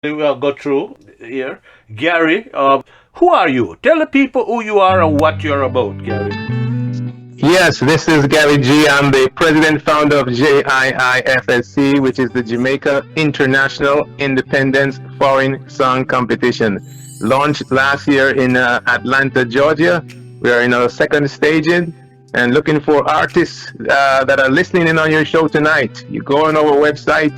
We'll go through here. Gary, who are you? Tell the people who you are and what you're about, Gary. Yes, this is Gary G. I'm the president founder of JIIFSC, which is the Jamaica International Independence Foreign Song Competition. Launched last year in Atlanta, Georgia. We are in our second staging and looking for artists that are listening in on your show tonight. You go on our website,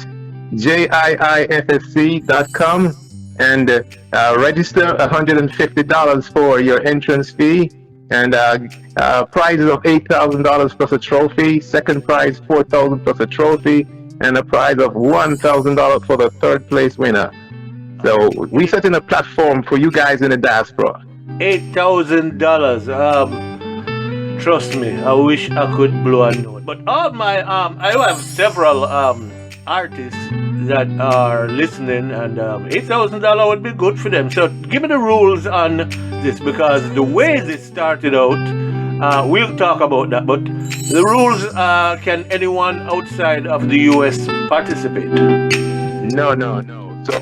JIIFSC.com, and register $150 for your entrance fee, and prizes of $8,000 plus a trophy, second prize $4,000 plus a trophy, and a prize of $1,000 for the third place winner. So we set in a platform for you guys in the diaspora. $8,000. Trust me, I wish I could blow a note. But all my I have several artists that are listening, and $8,000 would be good for them. So give me the rules on this, because the way this started out, we'll talk about that, but the rules, can anyone outside of the US participate? No. So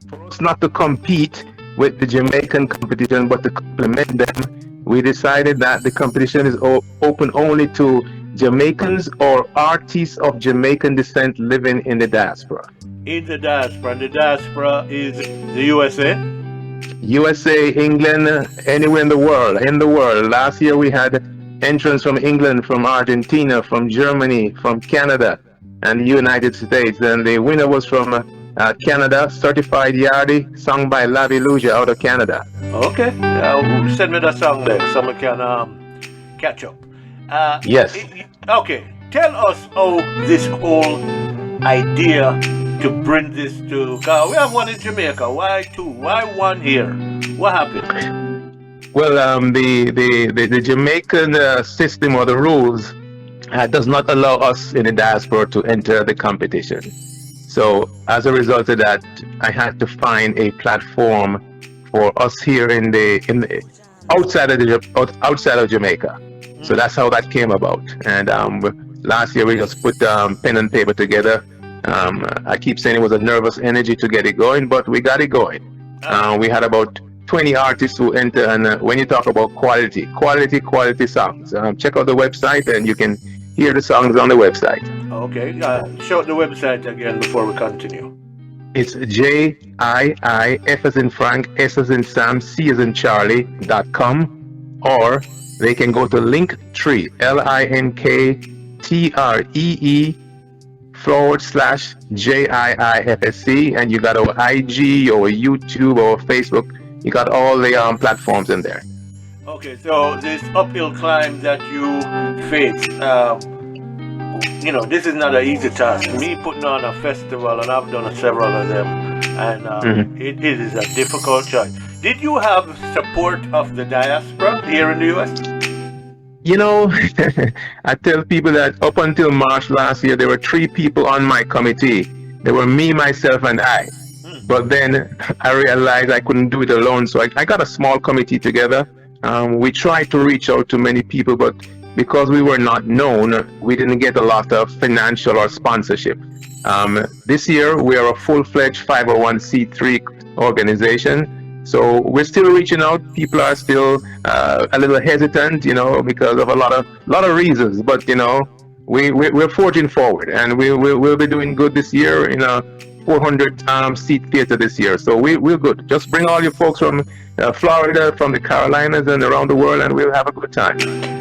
for us not to compete with the Jamaican competition, but to complement them, we decided that the competition is open only to Jamaicans or artists of Jamaican descent living in the diaspora. In the diaspora. And the diaspora is the USA? USA, England, anywhere in the world. Last year we had entrants from England, from Argentina, from Germany, from Canada, and the United States. And the winner was from Canada, Certified Yardie, sung by Lavi Luja out of Canada. Okay. Send me the song there so we can catch up. Yes. Okay. Tell us how this whole idea to bring this to... we have one in Jamaica. Why two? Why one here? What happened? Well, the Jamaican system or the rules does not allow us in the diaspora to enter the competition. So as a result of that, I had to find a platform for us here in the outside of Jamaica. So that's how that came about. And last year we just put pen and paper together. I keep saying it was a nervous energy to get it going, but we got it going. We had about 20 artists who enter, and when you talk about quality songs, check out the website and you can hear the songs on the website. Okay, show the website again before we continue. It's JIIF as in Frank, S as in Sam, C as in Charlie.com, or they can go to Linktree, LINKTREE/JIIFSC, and you got our IG or YouTube or Facebook. You got all the platforms in there. Okay, so this uphill climb that you face, this is not an easy task. Me putting on a festival, and I've done several of them, and it is a difficult choice. Did you have support of the diaspora here in the US? I tell people that up until March last year, there were 3 people on my committee. There were me, myself, and I. But then I realized I couldn't do it alone, so I got a small committee together. We tried to reach out to many people, but because we were not known, we didn't get a lot of financial or sponsorship. This year, we are a full-fledged 501c3 organization. So we're still reaching out. People are still a little hesitant, because of a lot of reasons. But we're forging forward, and we'll be doing good this year in a 400 seat theater this year. So we're good. Just bring all your folks from Florida, from the Carolinas, and around the world, and we'll have a good time.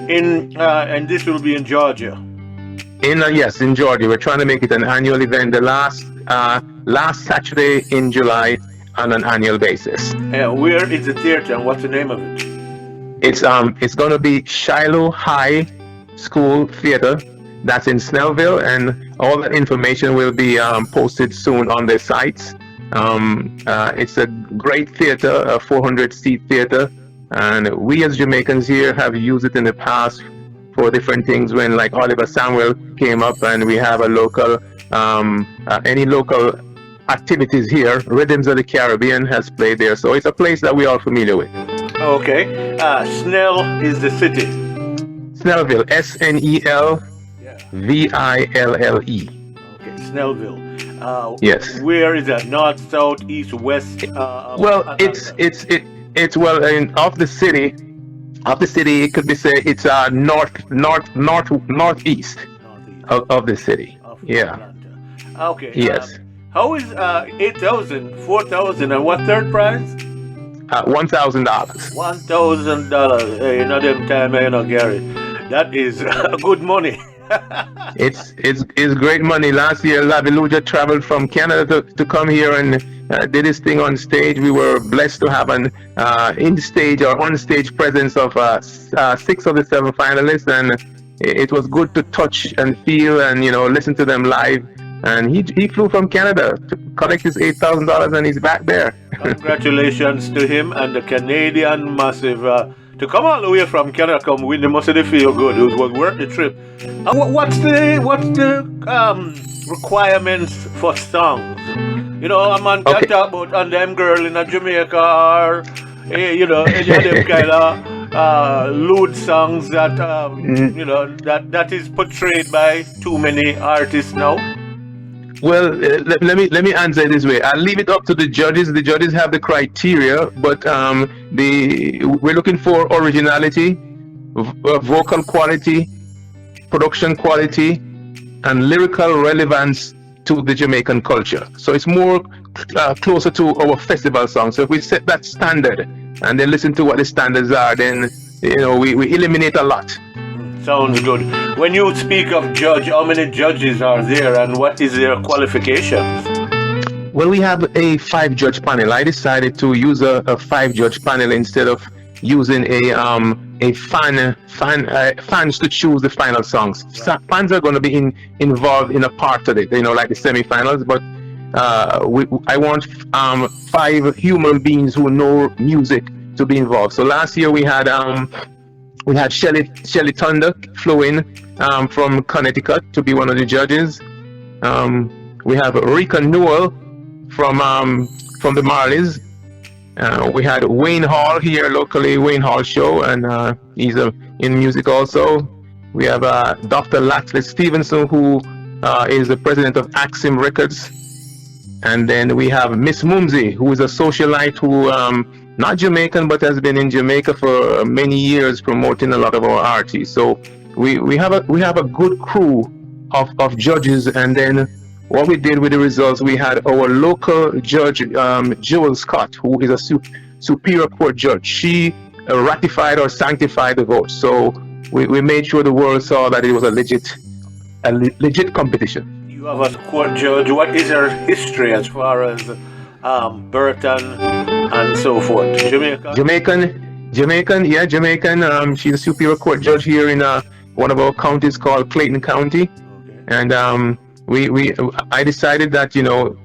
And this will be in Georgia. Yes, in Georgia. We're trying to make it an annual event. The last Saturday in July. On an annual basis. Where is the theater and what's the name of it? It's going to be Shiloh High School Theater. That's in Snellville, and All that information will be posted soon on their sites. It's a great theater, a 400-seat theater, and we as Jamaicans here have used it in the past for different things. When like Oliver Samuel came up, and we have a local, any local activities here. Rhythms of the Caribbean has played there, so it's a place that we are familiar with. Okay. Snell is the city. Snellville, Snelville. Okay, Snellville. Yes. Where is that? North, south, east, west? Well, it's well of the city. Of the city, it could be say it's northeast of the city. Yeah. Atlanta. Okay. Yes. How is 8,000, 4,000, and what third prize? $1,000. $1,000. Hey, you know them time, you know, Gary. That is good money. It's great money. Last year, Laviluja traveled from Canada to come here and did his thing on stage. We were blessed to have an in-stage or on-stage presence of 6 of the 7 finalists, and it was good to touch and feel and listen to them live. And he flew from Canada to collect his $8,000, and he's back there. Congratulations to him and the Canadian Massive. To come all the way from Canada, come win, they must have feel good. It was worth the trip. What's the requirements for songs? A man can talk about on them girl in Jamaica, or any of them kind of lewd songs that that is portrayed by too many artists now. Well, let me answer it this way. I'll leave it up to the judges. The judges have the criteria, but we're looking for originality, vocal quality, production quality, and lyrical relevance to the Jamaican culture. So it's more closer to our festival songs. So if we set that standard and then listen to what the standards are, then we eliminate a lot. Sounds good. When you speak of judge, how many judges are there, and what is their qualifications? Well, we have a 5-judge panel. I decided to use a 5-judge panel instead of using fans to choose the final songs. Fans are going to be involved in a part of it, like the semifinals. But I want 5 human beings who know music to be involved. So last year we had Shelly Thunder flew in from Connecticut to be one of the judges. We have Rika Newell from the Marleys. We had Wayne Hall here locally, Wayne Hall Show, and he's in music also. We have Dr. Latley Stevenson, who is the president of Axim Records. And then we have Miss Mumsy, who is a socialite who not Jamaican, but has been in Jamaica for many years promoting a lot of our artists. So we have a good crew of judges. And then what we did with the results, we had our local judge, Joel Scott, who is a Superior Court judge. She ratified or sanctified the vote. So we made sure the world saw that it was a legit competition. You have a court judge. What is her history as far as Burton and so forth? Jamaican. Yeah, Jamaican. She's a Superior Court judge here in one of our counties called Clayton County. Okay. And I decided that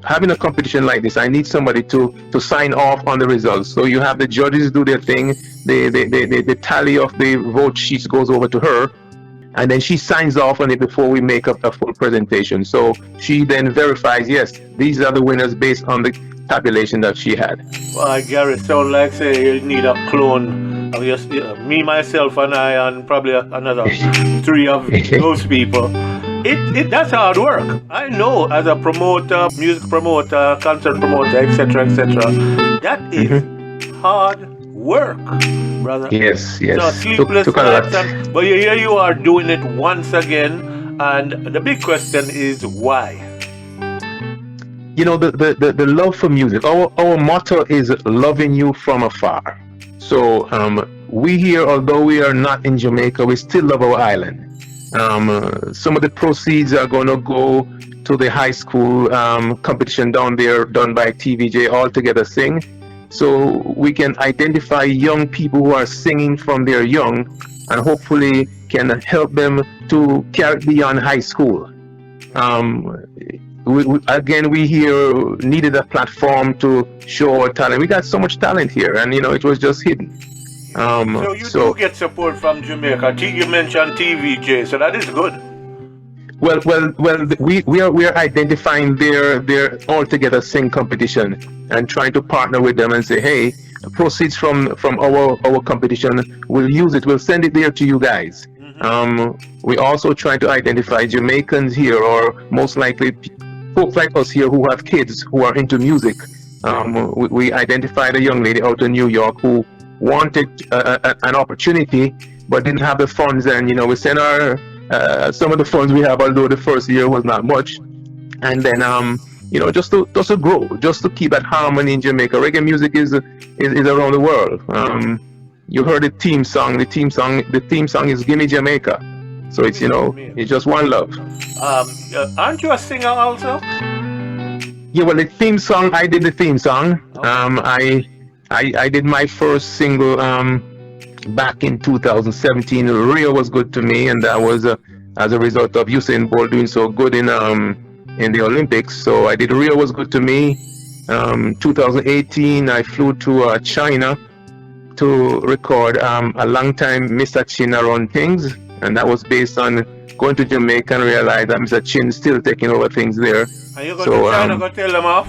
having a competition like this, I need somebody to sign off on the results. So you have the judges do their thing. The tally of the vote sheets goes over to her, and then she signs off on it before we make up a full presentation. So she then verifies, yes, these are the winners based on the tabulation that she had. Well, Gary, sound like say you need a clone of just me, myself, and I, and probably another 3 of those people. That's hard work. I know, as a promoter, music promoter, concert promoter, etc., that is hard work, brother. Yes. So sleepless nights, but here you are doing it once again, and the big question is why? The love for music. Our motto is loving you from afar. So we here, although we are not in Jamaica, we still love our island. Some of the proceeds are going to go to the high school competition down there, done by TVJ All Together Sing. So we can identify young people who are singing from their young, and hopefully can help them to carry beyond high school. Again, we here needed a platform to show our talent. We got so much talent here, and it was just hidden. So you do get support from Jamaica. You mentioned TVJ, so that is good. Well, we are identifying their altogether sing competition and trying to partner with them and say, hey, proceeds from our competition, we'll use it, we'll send it there to you guys. We also try to identify Jamaicans here, or most likely folks like us here who have kids who are into music. We identified a young lady out in New York who wanted an opportunity but didn't have the funds, and we sent her some of the funds we have, although the first year was not much, and then just to grow, just to keep that harmony in Jamaica. Reggae music is around the world. You heard the theme song. The theme song is "Gimme Jamaica," so it's it's just one love. Aren't you a singer also? Yeah, well, the theme song, I did the theme song. I did my first single back in 2017. Rio was good to me, and that was as a result of Usain Bolt doing so good in the Olympics. So I did Rio was good to me. 2018, I flew to China to record a long time Mr. Chin around things, and that was based on going to Jamaica and realize that Mr. Chin's still taking over things there. And you go to China, go tell them off?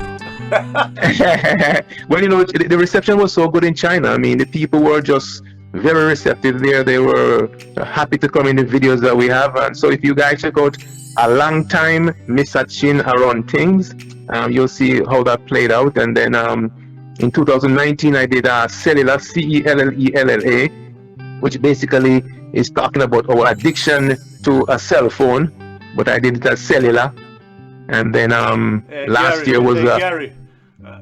Well, the reception was so good in China. I mean, the people were just very receptive there. They were happy to come in the videos that we have. And so if you guys check out a long time Mr. Chin around things, you'll see how that played out. And then in 2019, I did Cellular, CELLELLA, which basically is talking about our addiction to a cell phone, but I did it as Cellular. And then last Gary, year was Gary,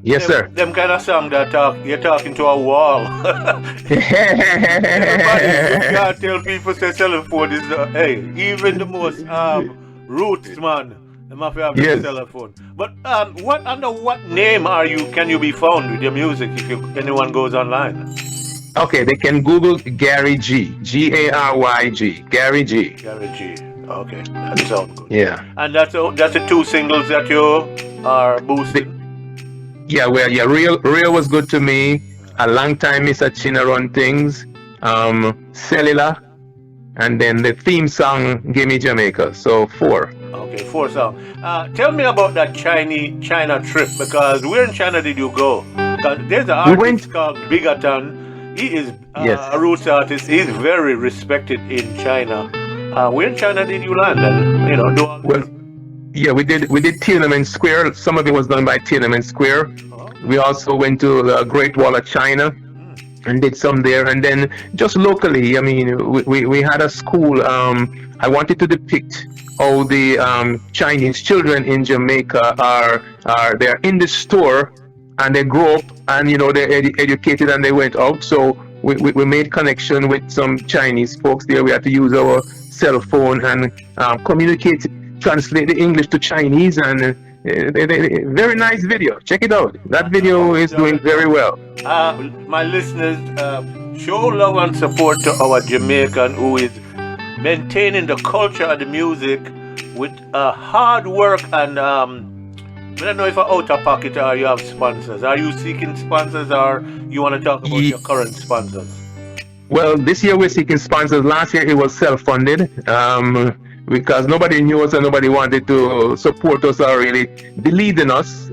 yes, sir. Them kind of song that you're talking to a wall. Everybody, you can't tell people say cell phone is hey, even the most roots man, they must have a cell phone. But under what name can you be found with your music if anyone goes online? Okay, they can Google Gary G, GARYG, Gary G. Gary G. Okay, that sounds good. Yeah. And that's the two singles that you are boosting. Real was good to me. A long time Mr. Chin around things. Cellular, and then the theme song Gimme Jamaica. So 4. Okay, 4 songs. Tell me about that China trip, because where in China did you go? Because there's an artist called Bigaton. He is a roots artist. He's very respected in China. Where in China did you land and do all this? Well, yeah, we did Tiananmen Square. Some of it was done by Tiananmen Square. We also went to the Great Wall of China and did some there. And then just locally, I mean, we had a school. I wanted to depict how the Chinese children in Jamaica they're in the store and they grow up and they're educated and they went out. So we made connection with some Chinese folks there. We had to use our cell phone and communicate, translate the English to Chinese, and very nice video. Check it out. That video is doing very well. My listeners, show love and support to our Jamaican who is maintaining the culture of the music with hard work and I don't know if you're out of pocket or you have sponsors. Are you seeking sponsors, or you want to talk about your current sponsors? Well, this year we're seeking sponsors. Last year it was self-funded because nobody knew us and nobody wanted to support us or really believe in us.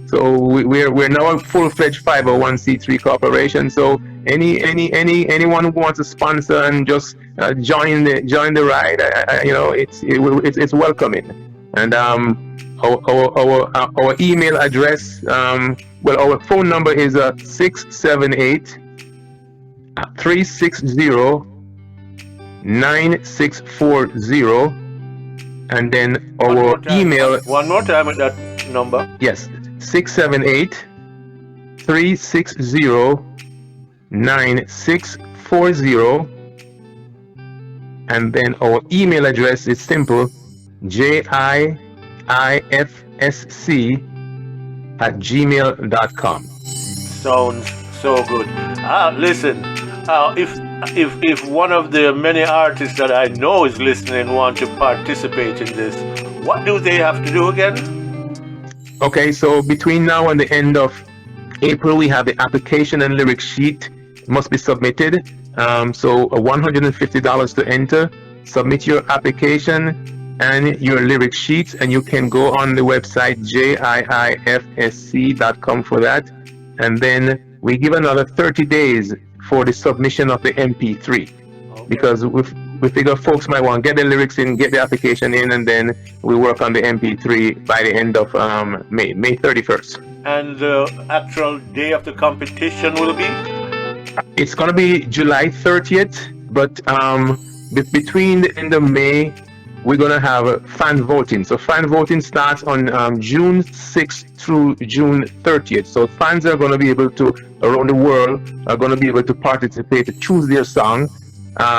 So we're now a full-fledged 501c3 corporation. So anyone who wants to sponsor and just join the ride, it's welcoming. And our email address, our phone number is 678-360-9640, and then our email. One more time with that number. Yes, 678-360-9640, and then our email address is simple: JIFSC@gmail.com. Sounds so good. Listen, if one of the many artists that I know is listening want to participate in this, what do they have to do again? Okay, so between now and the end of April, we have the application and lyric sheet must be submitted. So $150 to enter. Submit your application and your lyric sheets, and you can go on the website jiifsc.com for that. And then we give another 30 days for the submission of the MP3, because we figure folks might want to get the lyrics in, get the application in, and then we work on the MP3 by the end of May 31st. And the actual day of the competition will be? It's going to be July 30th, but between the end of May, we're going to have fan voting. So fan voting starts on June 6th through June 30th. So fans are going to be able to, around the world, are going to be able to participate to choose their song,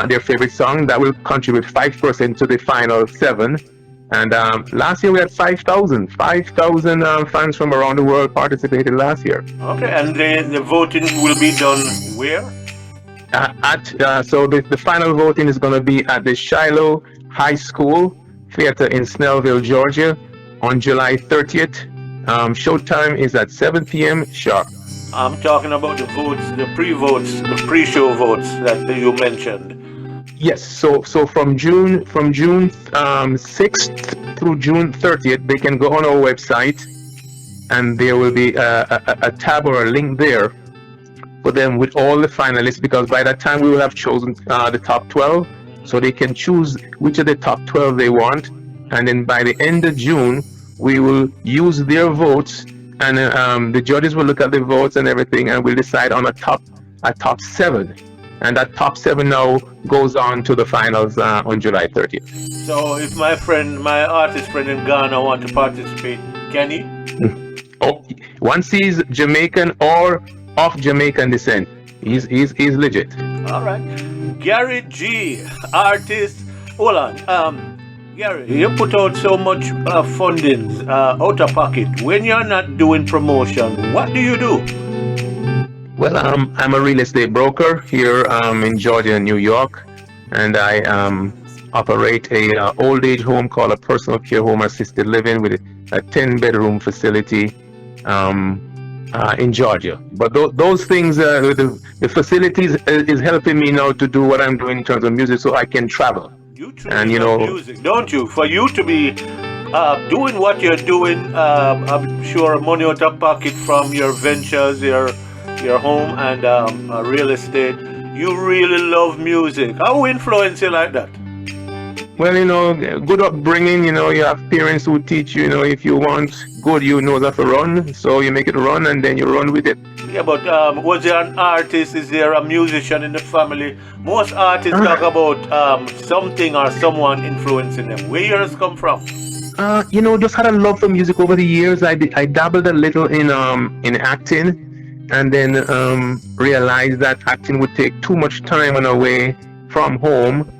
their favorite song. That will contribute 5% to the final 7. And last year we had 5,000 fans from around the world participated last year. Okay, and the voting will be done where? So the final voting is going to be at the Shiloh High School Theater in Snellville, Georgia, on July 30th. Showtime is at 7 p.m. sharp. I'm talking about the votes, the pre-votes, the pre-show votes that you mentioned. Yes, so from June 6th through June 30th, they can go on our website, and there will be a tab or a link there for them with all the finalists, because by that time we will have chosen the top 12, so they can choose which of the top 12 they want, and then by the end of June we will use their votes, and the judges will look at the votes and everything, and we'll decide on a top 7. And that top 7 now goes on to the finals on July 30th. So if my artist friend in Ghana want to participate, can he? Oh, once he's Jamaican or of Jamaican descent, he's legit. All right. Gary G, artist. Hold on. Gary, you put out so much funding out of pocket. When you're not doing promotion, what do you do? Well, I'm a real estate broker here in Georgia and New York, and I operate a old age home called a personal care home assisted living with a 10-bedroom facility in Georgia. But those things, the facilities is helping me now to do what I'm doing in terms of music, so I can travel. You truly love music, don't you? For you to be doing what you're doing, I'm sure money out of pocket from your ventures, your home and real estate. You really love music. How influence you like that? Well, good upbringing. You have parents who teach you. If you want good, you know that to run. So you make it run, and then you run with it. Yeah, but was there an artist? Is there a musician in the family? Most artists talk about something or someone influencing them. Where yours come from? Just had a love for music over the years. I dabbled a little in acting. And then realized that acting would take too much time and away from home,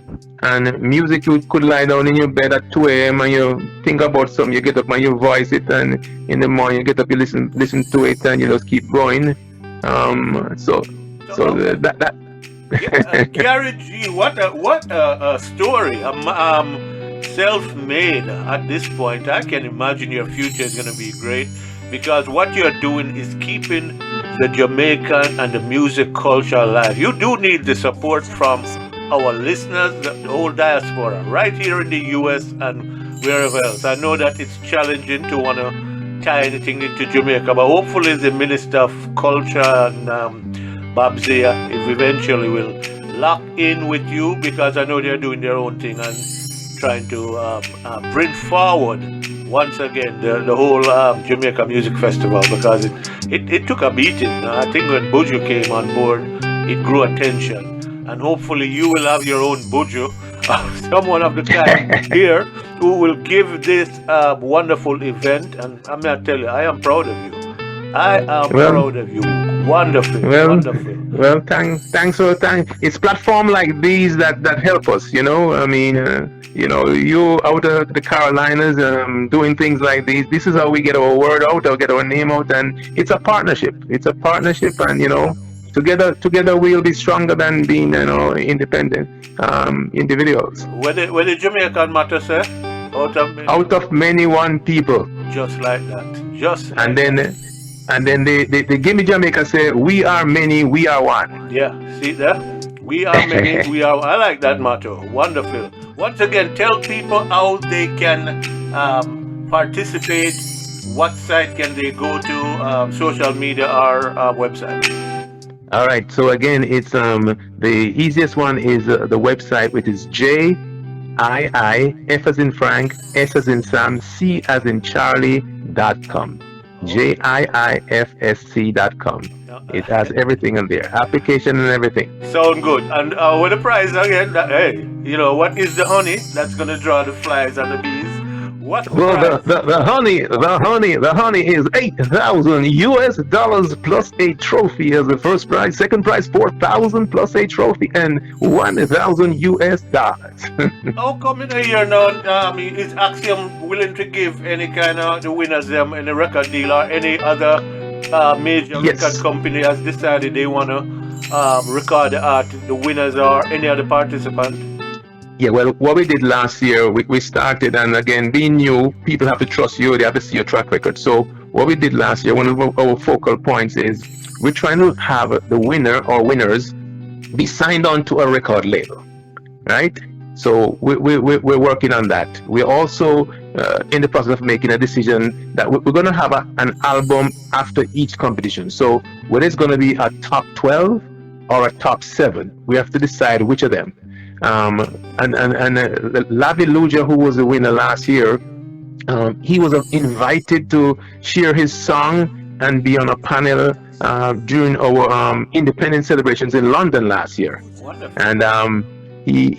and music, you could lie down in your bed at 2 a.m. and you think about something, you get up and you voice it, and in the morning you get up, you listen to it, and you just keep going. That. Yeah, Gary G, what a story. Self-made at this point. I can imagine your future is going to be great, because what you're doing is keeping the Jamaican and the music culture alive. You do need the support from our listeners, the whole diaspora, right here in the US and wherever else. I know that it's challenging to want to tie anything into Jamaica, but hopefully the Minister of Culture and Bob Zia, if eventually will lock in with you, because I know they're doing their own thing and trying to bring forward once again the whole Jamaica Music Festival, because it took a beating. I think when Buju came on board, it grew attention, and hopefully you will have your own Buju, someone of the kind here who will give this wonderful event. And I'm gonna tell you, I am proud of you. I am proud of you. Wonderful, wonderful. Well, thanks. It's platforms like these that help us. I mean, you out of the Carolinas doing things like these. This is how we get our word out, or get our name out, and it's a partnership. And together we'll be stronger than being independent individuals. Where the Jamaican matter, sir? Out of many one people. Just like that. Just like And then they give me Jamaica say, we are many, we are one. Yeah, see that? We are many, we are. I like that motto. Wonderful. Once again, tell people how they can participate. What site can they go to? Social media or website? All right. So again, it's the easiest one is the website, which is JII, F as in Frank, S as in Sam, C as in Charlie.com. JIIFSC.com. It has everything in there, application and everything. Sound good. And with the prize again, hey, you know, what is the honey that's going to draw the flies and the bees? What's the prize? The honey is $8,000 plus a trophy as the first prize. Second prize $4,000 plus a trophy and $1,000. How come in a year now? Is Axiom willing to give any kind of the winners them any record deal or any other major record company has decided they want to record the artist, the winners or any other participant? Yeah, well, what we did last year, we started, and again, being new, people have to trust you, they have to see your track record. So what we did last year, one of our focal points is we're trying to have the winner or winners be signed on to a record label, right? So we're working on that. We're also in the process of making a decision that we're going to have an album after each competition. So whether it's going to be a top 12 or a top 7, we have to decide which of them. Lavi Luja, who was the winner last year, he was invited to share his song and be on a panel during our independence celebrations in London last year. Wonderful. And he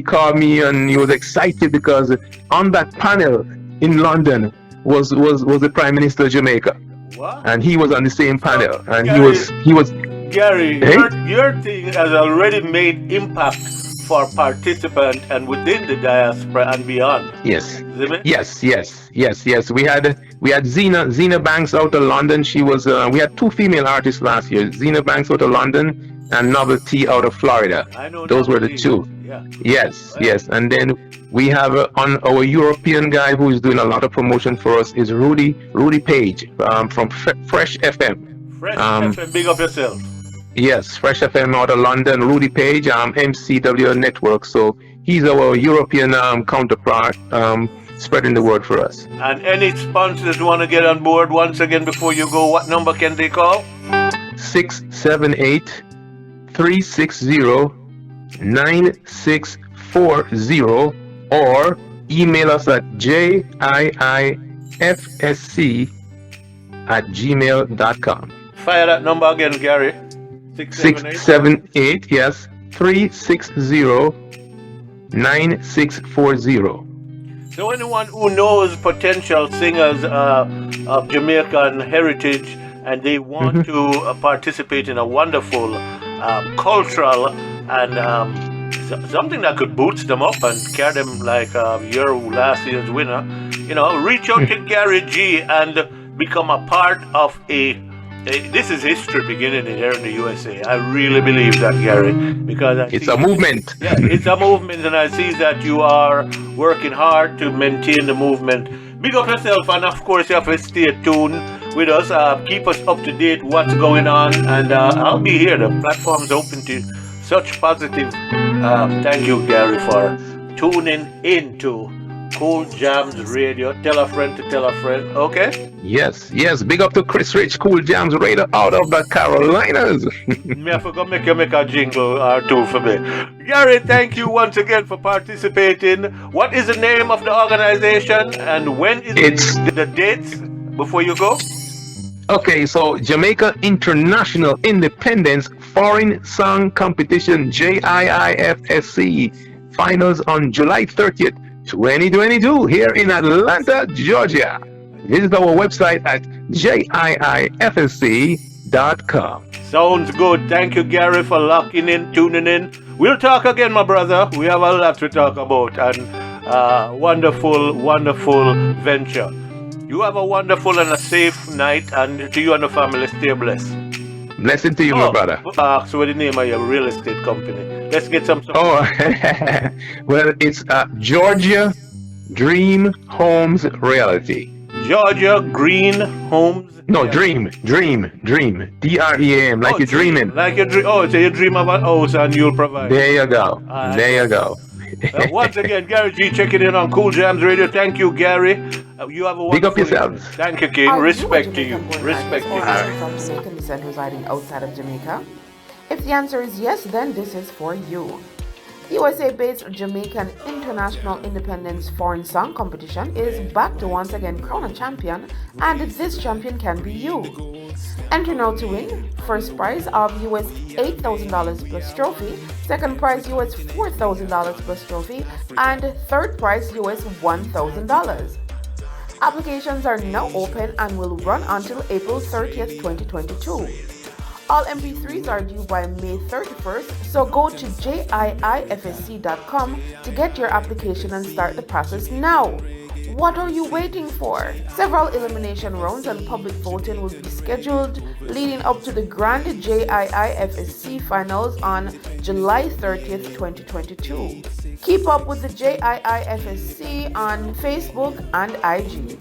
called me and he was excited because on that panel in London was the Prime Minister of Jamaica. What? And he was on the same panel, and Gary, he was Gary, hey? your thing has already made impact for participants and within the diaspora and beyond. Yes. Isn't it? Yes. We had Zena Banks out of London. She was we had 2 female artists last year. Zena Banks out of London and Novelty out of Florida. I know those were the Novelty. 2. Yeah. Yes. And then we have on our European guy who is doing a lot of promotion for us is Rudy Page from Fresh FM. Fresh FM, big up yourself. Yes, Fresh FM out of London. Rudy Page, MCW Network. So he's our European counterpart, spreading the word for us. And any sponsors want to get on board once again before you go, what number can they call? 678-360-9640 or email us at jiifsc@gmail.com. Fire that number again, Gary. 678, yes, 360-9640. So anyone who knows potential singers of Jamaican heritage and they want to participate in a wonderful cultural and something that could boost them up and carry them like your last year's winner, reach out to Gary G and become a part of this is history beginning here in the USA. I really believe that, Gary, because it's a movement. Yeah, it's a movement, and I see that you are working hard to maintain the movement. Big up yourself, and of course you have to stay tuned with us. Keep us up to date what's going on, and I'll be here. The platform's open to such positive. Thank you, Gary, for tuning into Cool Jams Radio. Tell a friend to tell a friend, okay? Yes. Big up to Chris Rich, Cool Jams Radio out of the Carolinas. Me I forgot make a jingle or two for me. Gary, thank you once again for participating. What is the name of the organization and when is the dates before you go? Okay, so Jamaica International Independence Foreign Song Competition, JIIFSC, finals on July 30th. 2022 here in Atlanta, Georgia. Visit our website at jiifsc.com. Sounds good. Thank you, Gary, for locking in, tuning in. We'll talk again, my brother. We have a lot to talk about and wonderful venture. You have a wonderful and a safe night, and to you and the family, stay blessed. Blessing to you, my brother. So what the name of your real estate company? Let's get some. Oh, well, it's Georgia Dream Homes Realty. Georgia Green Homes. No, Dream. DREAM, like you're dreaming. Like you dream. Oh, so you dream of a house and you'll provide. There you go. There you go. Once again, Gary G checking in on Cool Jams Radio. Thank you, Gary. You have a wonderful Big up yourselves. evening. Thank you, King. Respect to you. Respect to you. From Jamaican descent residing outside of Jamaica? If the answer is yes, then this is for you. USA-based Jamaican International Independence Foreign Song Competition is back to once again crown a champion, and this champion can be you. Enter now to win. First prize of US $8,000 plus trophy, second prize US $4,000 plus trophy, and third prize US $1,000. Applications are now open and will run until April 30th, 2022. All MP3s are due by May 31st, so go to jiifsc.com to get your application and start the process now. What are you waiting for? Several elimination rounds and public voting will be scheduled leading up to the grand JIIFSC finals on July 30th, 2022. Keep up with the JIIFSC on Facebook and IG.